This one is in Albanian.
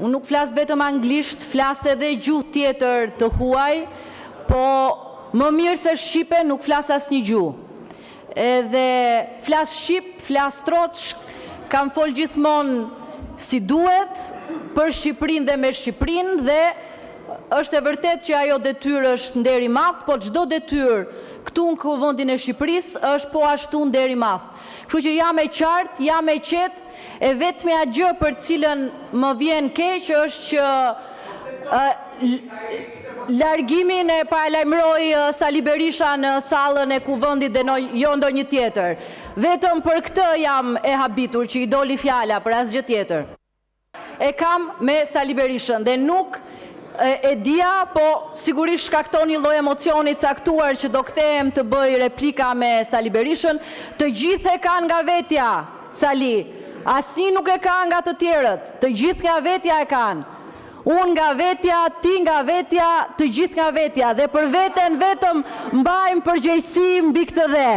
Unë nuk flas vetëm anglisht, flas edhe gjuhë tjetër të huaj, po më mirë se shqipe nuk flas asnjë gjuhë. Edhe flas shqip, flas troç, kam fol gjithmonë si duhet për Shqipërinë dhe me Shqipërinë dhe është e vërtet që ajo detyrë është nder i madh, po çdo detyrë këtu në kuvendin e Shqipërisë është po ashtu nder i madh. Kështu që jam e qartë, jam e qetë, e vetmja gjë për cilën më vjen keq është që largimin e paralajmëroi Sali Berisha në sallën e kuvendit dhe jo ndonjë tjetër. Vetëm për këtë jam e habitur që i doli fjala për asgjë tjetër. E kam me Sali Berishën dhe nuk e dia, po sigurisht shkakton një lloj emocioni caktuar që do kthehem të bëj replika me Sali Berishën. Të gjithë e kanë nga vetja, Sali. Asnjë nuk e ka nga të tjerët. Të gjithë nga vetja e kanë. Unë nga vetja, ti nga vetja, të gjithë nga vetja. Dhe për veten vetëm mbajmë përgjegjësi mbi këtë dhe.